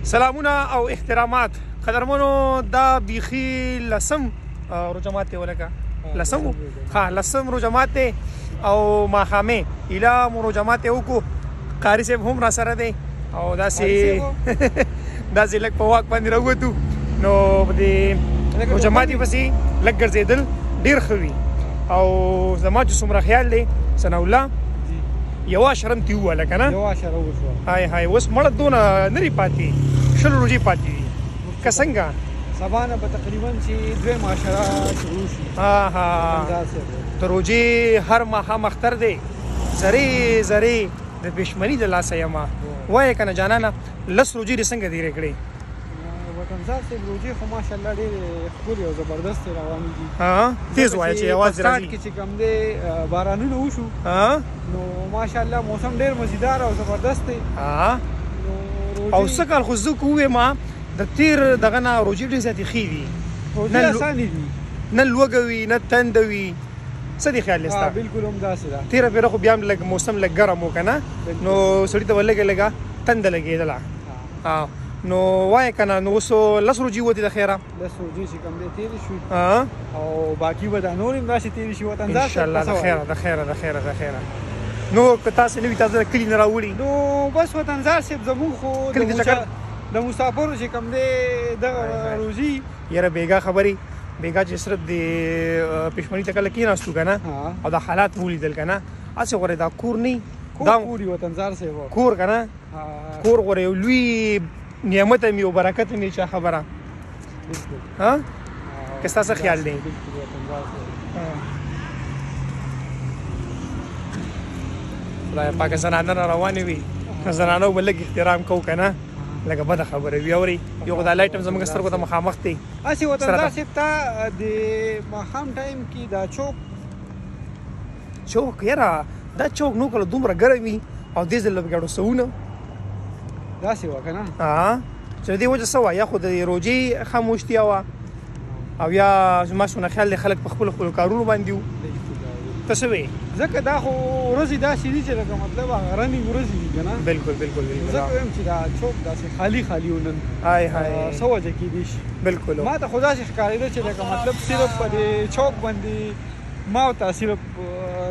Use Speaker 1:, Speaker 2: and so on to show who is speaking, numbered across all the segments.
Speaker 1: سلامونه او احترامات قدرمنو دا بیخي لسم روجمات ولکه لسم ها لسم روجمات او ماخامه اله مروجمات وکړو قاری صاحب هم را سره دی او داسې داسې لږ په واک باندې راووتو نو د روجماتي پسې لږ ګرځېدل ډېر ښه وي او زما چې څومره خیال دی ثناءالله یوه شرم تې ووهله که نه
Speaker 2: یوه شره وشوه
Speaker 1: های های اوس مړه دونه نه دي پاتې 20 روژې پاتې دي که څنګه
Speaker 2: سبا نه به تقریبا چې دویم عشره شروع شي
Speaker 1: د روژې هر ماښام اختر دی زرې زرې د پېشمني د لاسه یمه وایه که نه جانانه 10 روژې دې څنګه تېرې کړې
Speaker 2: وطنزار صاحب روژې خو ماشاءالله ډېرې ښکلې او زبردستې روانې دي
Speaker 1: تیز وایه چې اواز
Speaker 2: راځي کې چې کوم دی بارانونه وشو نو ماشاءالله موسم ډېر مزیدار او زبردست دی
Speaker 1: او څه کال خو زه که ووایم د تېر دغه نه روژې ډېرې زیاتې ښې دي
Speaker 2: روژې اسانې دي
Speaker 1: نه لوږه وي نه تنده وي څه دې خیال دی ستا
Speaker 2: بلکل هم داسې ده
Speaker 1: تېره پېره خو بیا هم لږ موسم لږ ګرم و که نه نو سړي ته به لږه لږه تنده لګېدله نو وایه که نه نو اوس 10 روژې وتې د خیره
Speaker 2: 10 روژې چې کوم دی تېرې شوې او باقي به دا نور هم داسې تېرې شي وطنزار
Speaker 1: انشاءالله د خیره د خیره د خیره د خیره نو که تاسې نه وي تاسو د کلي نه راوړي
Speaker 2: نو بس وطنزار صاحب زموږ خو د مسافرو چې کوم دی دغه روژې
Speaker 1: یاره بېګا خبرې بېګا چې صرف د پېشمني ته کله کېناستو که نه او دا حالات ولیدل که نه هسې غوره دا کور نه
Speaker 2: دا کور وي وطنزار صاحب
Speaker 1: کور که نه کور غوره یو لوی نعمت مې او برکت مې چا خبره ها که ستا څه خیال دی خدای پاکه زنانه را روانې وي زنانو به لږ احترام کوو که نه لکه بده خبره وي اوري یو خو دا لایټ هم زموږ سترګو ته مخامخ دی
Speaker 2: هسې وطنزار صاحب ته د ماښام ټایم کې دا
Speaker 1: چوک یاره دا چوک نو کله دومره ګرم وي او دې ځل به ګډو سوونه
Speaker 2: داسې وه که نه
Speaker 1: چې د دې وجه څه وه یا خو د روژې خاموشتیا وه او یا زما څونه خیال دی خلک په خپلو کارونو باندې وو ته څه وایې
Speaker 2: ځکه دا خو ورځې داسې دي چې لکه مطلب هغه رنګ ورځې دي که نه
Speaker 1: بلکل بلکل
Speaker 2: ځکه وایم چې دا چوک داسې خالي خالي و نن
Speaker 1: های های
Speaker 2: څه وجه کېدی شي
Speaker 1: بلکل
Speaker 2: ما ته خو داسې ښکارېده چې لکه مطلب صرف په دې چوک باندې ما ورته صرف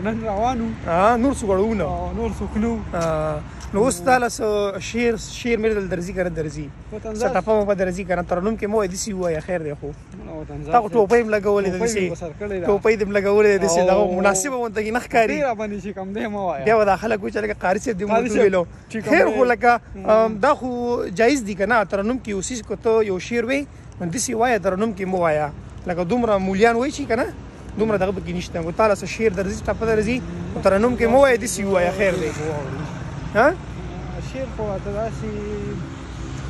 Speaker 2: نن روان وو
Speaker 1: نور څوک اړونه
Speaker 2: نور څوک نه
Speaker 1: نو اوس تا له شعر مې دل درځي که نه درځي څه ټپه مو به درځي که نه ترنم کې مو وایي داسې ووایه خیر دی خو تا خو ټوپۍ هم لګولې ده داسې ټوپۍ دې هم لګولې ده داسې دغه مناسبه ورته کې نه ښکاري
Speaker 2: ډېره باندې چې کوم دی مه وایه
Speaker 1: بیا به دا خلک وایي چې لکه قاري صاحب دې مو ویلو خیر خو لکه دا خو جایز دي که نه ترنم کې اوسیس که ته یو شعر وایي نو داسې وایه ترنم کې مه وایه لکه دومره مولیان وایي چې که نه دومره دغه پکې نشته نو تا له څه شعر درځي ټپه درځي ترنم کې مه وایه داسې ووایه خیر دی
Speaker 2: شعر خو راته داسې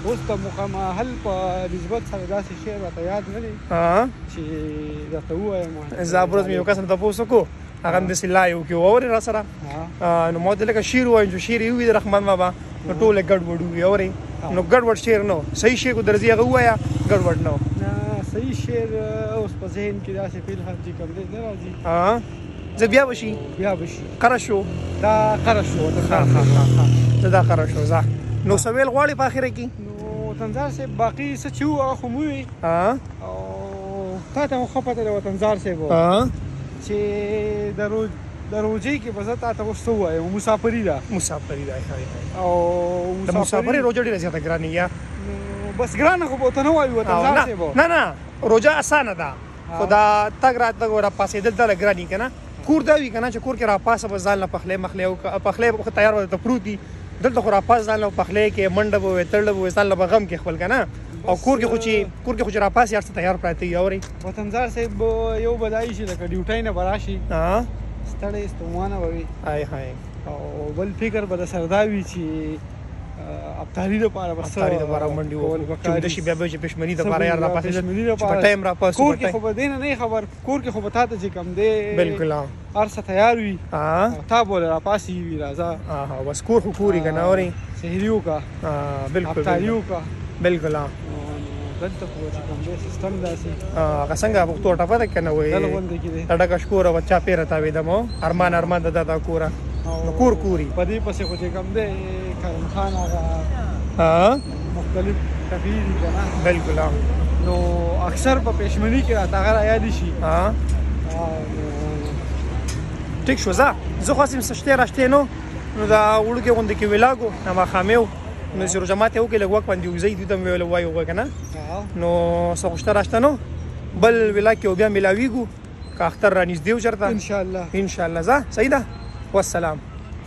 Speaker 2: اوس ته مخامحل په نسبت سره داسې شعر راته یاد نه دی چې درته ووایم
Speaker 1: زه ورځ مې یو کس نه تپوس وکړو هغه هم داسې لایو کې واورې را سره نو ما ورته لکه شعر ووایم چې شعر یې ووي د رحمان بابا نو ټول یې ګډوډ وي اورې نو ګډوډ شعر نه صحیح شعر کو درځي هغه ووایه ګډوډ نه
Speaker 2: صحیح شعر اوس په ذهن کې داسې فلحال چې کوم دی نه راځي
Speaker 1: زه بیا به شي قره شو
Speaker 2: دا قره شو
Speaker 1: زه دا قره شو ځه نو څه ویل غواړې په اخره کې
Speaker 2: نو وطنزار صاحب باقي څه چې وو هغه خو مو وي او تا ته خو ښه پته ده وطنزار صاحب چې د روژې کې به زه تا ته اوس څه ووایم مسافري ده او
Speaker 1: د مسافرۍ روژه ډېره زیاته ګرانه یا
Speaker 2: بس ګرانه خو به ورته نه وایو وطنزار صاحب
Speaker 1: نه روژه اسانه ده خو دا تګ راتګ او راپاسېدل دا لږ ګرانې که نه کور دا وي که نه چې کور کې راپاسه به ځان له پخلی مخلی او پخلی به تیار به درته پروت دي دلته خو راپاس ځان له پخلی کې منډه به وي تړله به وي ځان له به غم کې خپل که نه او کور کې خو چې راپاسې هر څه تیار پراته وي اورې
Speaker 2: وطنزار صاحب یو به دا وي چې لکه ډیوټۍ نه به راشي ستړی ستومانه به وي او بل فکر به درسره دا وي چې ابتاری لپاره بس
Speaker 1: ابتاری لپاره منډي وول چې د شي بیا به چې پښمنی لپاره یار را پاسې چې په ټایم را پاسې
Speaker 2: کور کې خو به دین نه خبر کور کې خو به تاسو چې کم دی
Speaker 1: بالکل
Speaker 2: هر څه تیار وي تا بوله را پاسې وي راځه
Speaker 1: بس کور خو کوري کنه اوري
Speaker 2: سحریو کا
Speaker 1: بالکل
Speaker 2: ابتاریو کا
Speaker 1: بالکل
Speaker 2: دلته خو چې کوم دی سیستم داسې
Speaker 1: هغه څنګه په توټه پته کنه وای تړه شکور او چا پیره تا وې دمو ارمان د کوره کور کوري
Speaker 2: په دې پسې خو چې کوم دی کرم خان هغه مختلف کفي دي کنه
Speaker 1: بالکل
Speaker 2: نو اکثر په پښمنی کې راته هغه یاد شي
Speaker 1: ټیک شو زه خاصم سشته راشته نو دا وړوکی غونډه کې ویلاګو ما خامیو نو زیرو جماعت یو کې لګوک باندې وزي دې تم ویل وایو کنه نو سوښته راشته نو بل ویلا کې بیا ملاویګو کا اختر را نږدې و چرته
Speaker 2: ان شاء الله
Speaker 1: زه سیدا والسلام